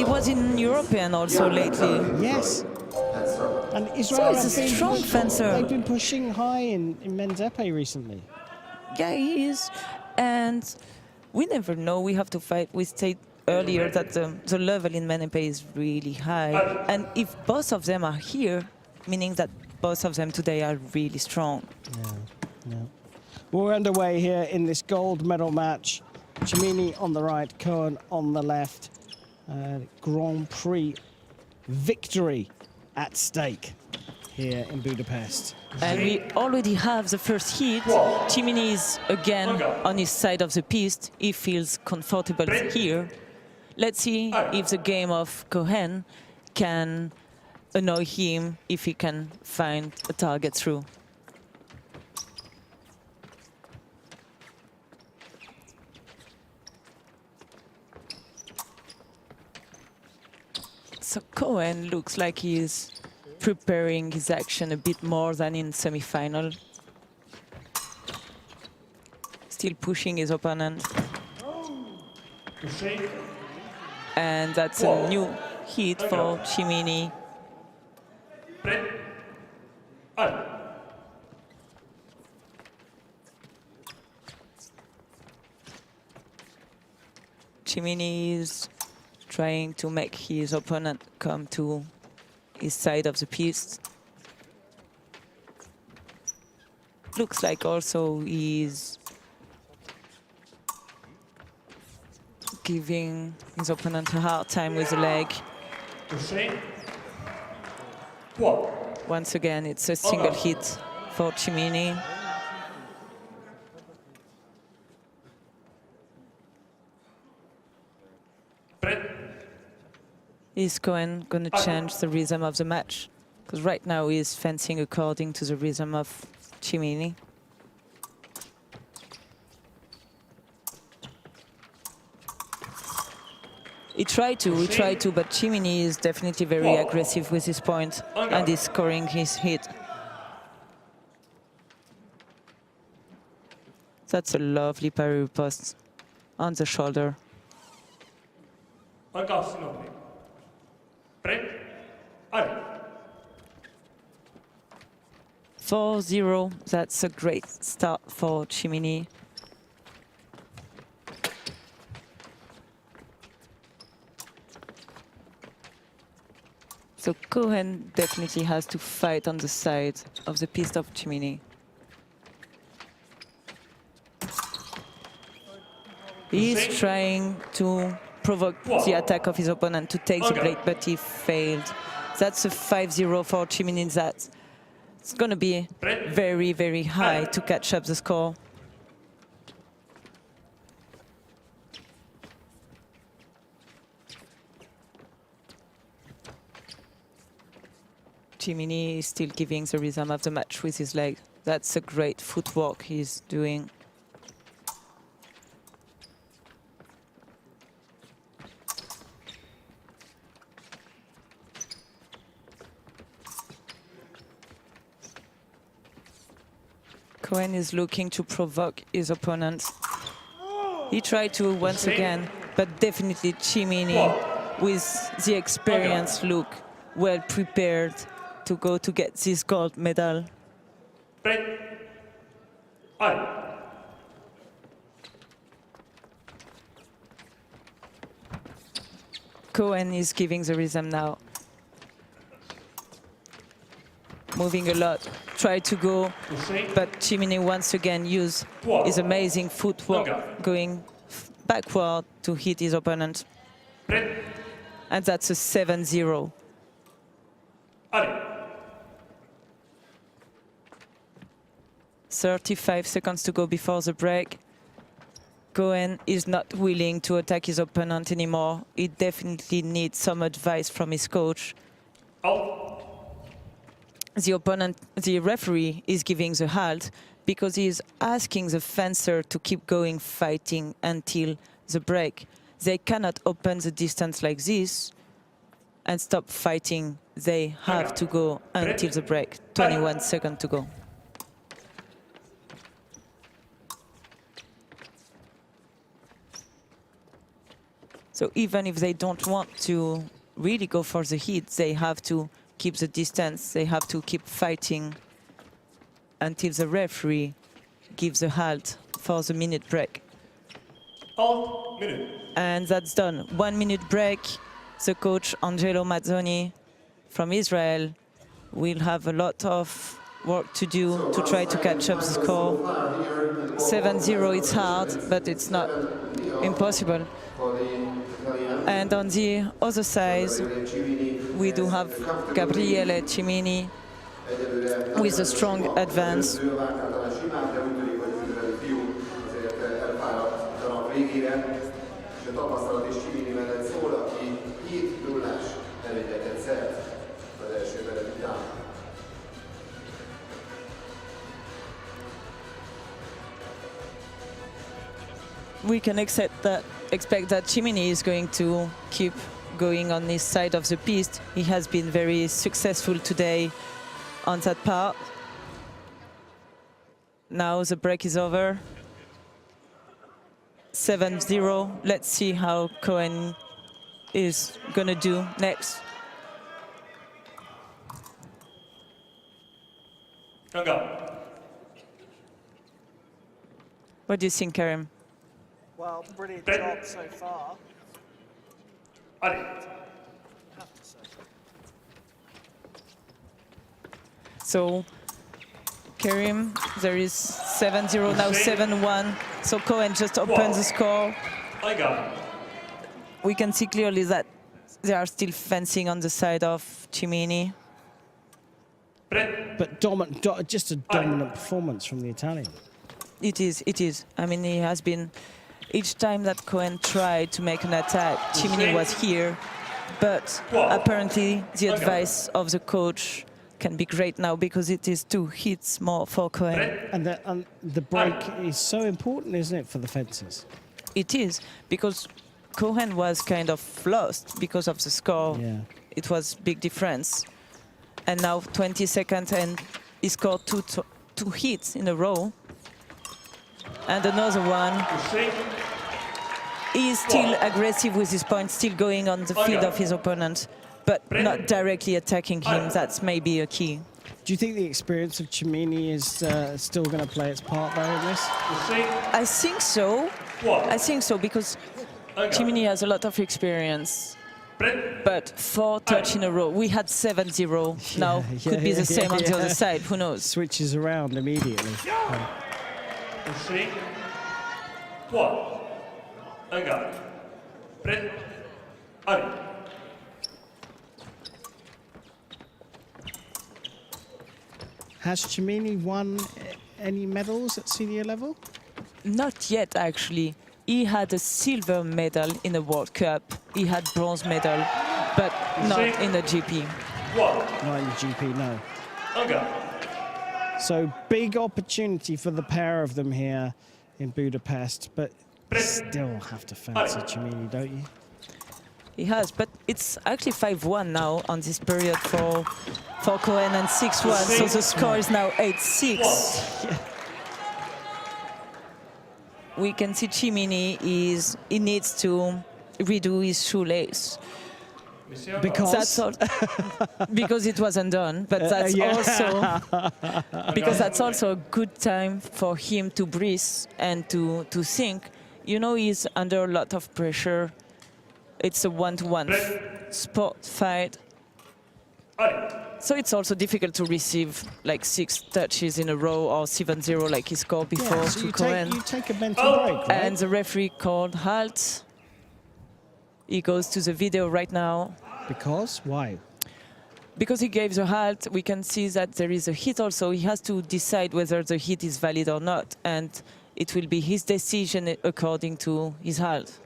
he was in European also lately. Yes. And Israel he's a strong fencer. They've been pushing high in men's epee recently. Yeah, he is. And we never know. We have to fight. We stated earlier that the level in men epee is really high. And if both of them are here, meaning that both of them today are really strong. Yeah. We're underway here in this gold medal match. Cimini on the right, Cohen on the left. Grand Prix victory at stake here in Budapest. And we already have the first hit. Cimini is again on his side of the piste. He feels comfortable here. Let's see if the game of Cohen can annoy him, if he can find a target through. So Cohen looks like he's preparing his action a bit more than in semi-final. Still pushing his opponent. And that's a new hit for Cimini. Cimini is trying to make his opponent come to his side of the piste. Looks like also he's giving his opponent a hard time with the leg. Once again, it's a single hit for Cimini. Is Cohen going to change the rhythm of the match? Because right now he's fencing according to the rhythm of Cimini. He tried to, but Cimini is definitely very aggressive with his point and is scoring his hit. That's a lovely parry post on the shoulder. 4-0, that's a great start for Cimini. So Cohen definitely has to fight on the side of the piste of Cimini. He's trying to provoke the attack of his opponent to take the blade, but he failed. That's a 5-0 for Cimini. It's going to be very, very high to catch up the score. Cimini is still giving the rhythm of the match with his leg. That's a great footwork he's doing. Cohen is looking to provoke his opponent. He tried to once again, but definitely Cimini, with the experience, look well prepared to go to get this gold medal. Cohen is giving the rhythm now. Moving a lot, try to go, but Cimini once again used his amazing footwork, going backward to hit his opponent. And that's a 7-0. 35 seconds to go before the break. Cohen is not willing to attack his opponent anymore. He definitely needs some advice from his coach. The referee is giving the halt because he is asking the fencer to keep going fighting until the break. They cannot open the distance like this and stop fighting. They have to go until the break. 21 seconds to go. So even if they don't want to really go for the hit, they have to keep the distance. They have to keep fighting until the referee gives a halt for the minute break. Halt, minute. And that's done. 1 minute break. The coach, Angelo Mazzoni from Israel, will have a lot of work to do to try to catch up the score. 7-0, it's hard, but it's not impossible. And on the other side, we do have Gabriele Cimini with a strong advance. We can expect that Cimini is going to keep going on his side of the piste. He has been very successful today on that part. Now the break is over. 7-0. Let's see how Cohen is going to do next. What do you think, Karim? Well, brilliant job so far. Allez. So, Karim, there is 7-0, now 7-1. So Cohen just opened the score. I got it. We can see clearly that they are still fencing on the side of Cimini. But just a dominant performance from the Italian. It is. I mean, he has been, each time that Cohen tried to make an attack, Cimini was here. But apparently the advice of the coach can be great now because it is 2 hits more for Cohen. And the break is so important, isn't it, for the fencers? It is, because Cohen was kind of lost because of the score. Yeah. It was big difference. And now 20 seconds and he scored two hits in a row. And another one. He is still aggressive with his points, still going on the field of his opponent, but not directly attacking him. That's maybe a key. Do you think the experience of Cimini is still going to play its part though in this? I think so. I think so because Cimini has a lot of experience. But 4 touch in a row. We had 7-0. Now could be the same on the other side. Who knows? Switches around immediately. Has Cimini won any medals at senior level? Not yet, actually. He had a silver medal in the World Cup. He had bronze medal, but not in the GP. Not in the GP, no. So big opportunity for the pair of them here in Budapest, but still have to fancy Cimini, don't you? He has, but it's actually 5-1 now on this period for Cohen and 6-1, so the score is now 8-6. Yeah. We can see Cimini he needs to redo his shoelace. Because that's all, because it wasn't done, but that's also because that's also a good time for him to breathe and to think. You know, he's under a lot of pressure. It's a one-to-one sport fight. So it's also difficult to receive like 6 touches in a row or 7-0 like he scored before so to Cohen. You take a mental break, right? And the referee called halt. He goes to the video right now. Because? Why? Because he gave the halt, we can see that there is a hit also. He has to decide whether the hit is valid or not. And it will be his decision according to his halt.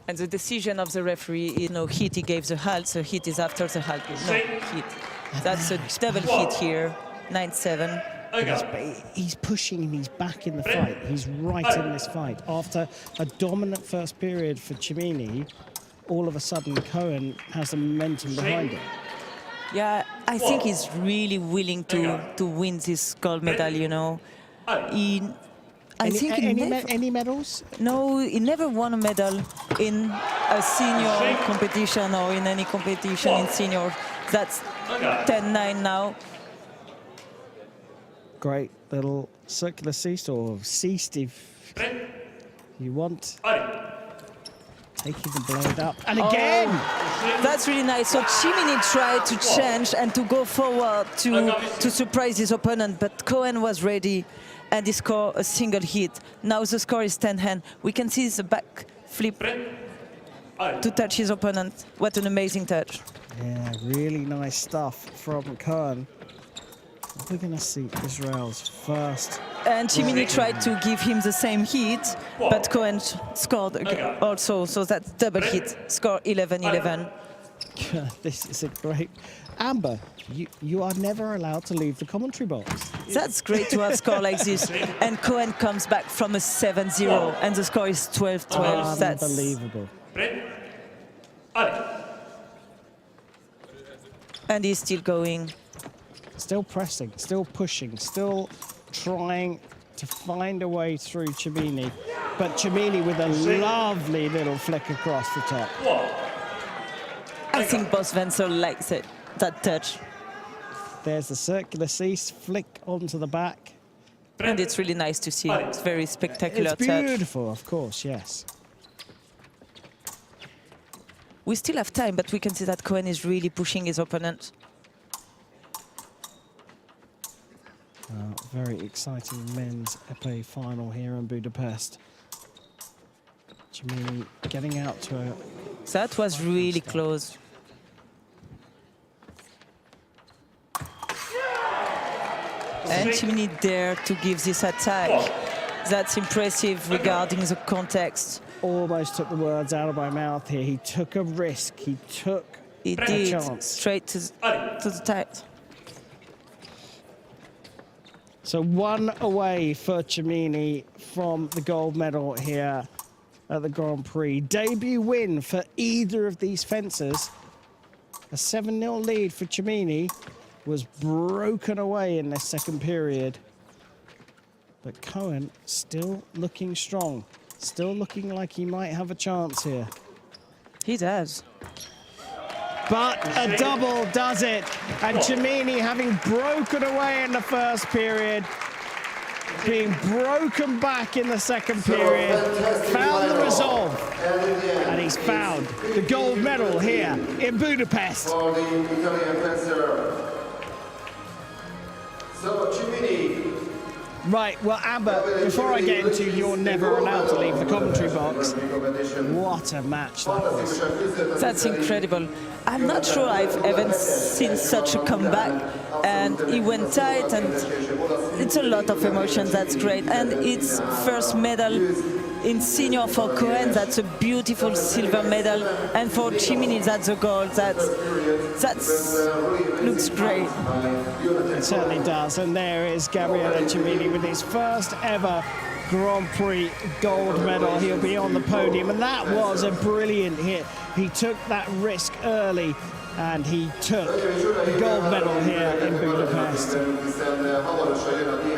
And the decision of the referee is no hit. He gave the halt, so hit is after the halt. No hit. That's a double hit here, 9-7. He's pushing and he's back in the fight. He's right in this fight. After a dominant first period for Cimini, all of a sudden Cohen has the momentum behind him. Yeah, I think he's really willing to win this gold medal, you know. I think he never, Any medals? no, he never won a medal in a senior competition or in any competition in senior. That's 10-9 now. Great little circular cease, or ceased if you want. Taking the blade up, and again! That's really nice. So Cimini tried to change and to go forward to surprise his opponent, but Cohen was ready and he scored a single hit. Now the score is 10-10. We can see the back flip to touch his opponent. What an amazing touch. Yeah, really nice stuff from Cohen. We're going to see Israel's first. And Cimini tried to give him the same hit, but Cohen scored also, so that's double hit. Score 11-11. This is a great... Amber, you are never allowed to leave the commentary box. That's great to have a score like this. And Cohen comes back from a 7-0, and the score is 12-12. That's unbelievable. And he's still going. Still pressing, still pushing, still trying to find a way through Cimini. But Cimini with a lovely little flick across the top. I think both Wenzel likes it, that touch. There's the circular cease, flick onto the back. And it's really nice to see. It's very spectacular It's touch. beautiful, of course, yes. We still have time, but we can see that Cohen is really pushing his opponent. Very exciting men's epee final here in Budapest. Cimini getting out to a... That was really close. And Cimini dared to give this attack. That's impressive regarding the context. Almost took the words out of my mouth here. He took a risk. He took He a did, chance. straight to the tight. So one away for Cimini from the gold medal here at the Grand Prix. Debut win for either of these fencers. A 7-0 lead for Cimini was broken away in the second period. But Cohen still looking strong. Still looking like he might have a chance here. He does. But a double does it. And Cimini, having broken away in the first period, being broken back in the second period, found the resolve. And he's found the gold medal here in Budapest. For the Italian fencer. So Cimini. Right, well, Amber, before I get into you're never allowed to leave the commentary box, what a match that was. That's incredible. I'm not sure I've ever seen such a comeback. And he went tight, and it's a lot of emotion. That's great. And it's first medal in senior for Cohen. That's a beautiful silver medal. And for Cimini, that's a gold. That's looks great. It certainly does. And there is Gabriele Cimini with his first ever Grand Prix gold medal. He'll be on the podium. And that was a brilliant hit. He took that risk early, and he took the gold medal here in Budapest.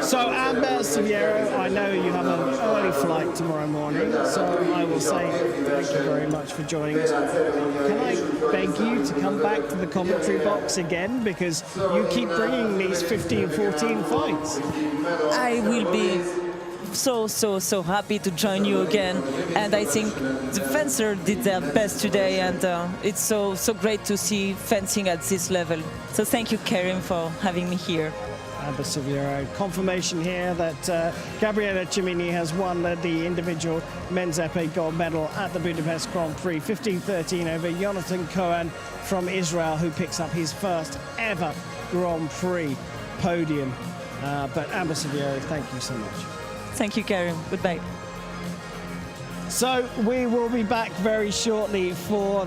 So, Amber Siviero, I know you have an early flight tomorrow morning, so I will say thank you very much for joining us. Can I beg you to come back to the commentary box again, because you keep bringing these 15-14 fights? I will be so happy to join you again, and I think the fencer did their best today, and it's so great to see fencing at this level. So thank you, Karim, for having me here. Amber Siviero, confirmation here that Gabriele Cimini has won the individual men's epee gold medal at the Budapest Grand Prix, 15-13 over Yonatan Cohen from Israel, who picks up his first ever Grand Prix podium. But Amber Siviero, thank you so much. Thank you, Karim. Goodbye. So we will be back very shortly for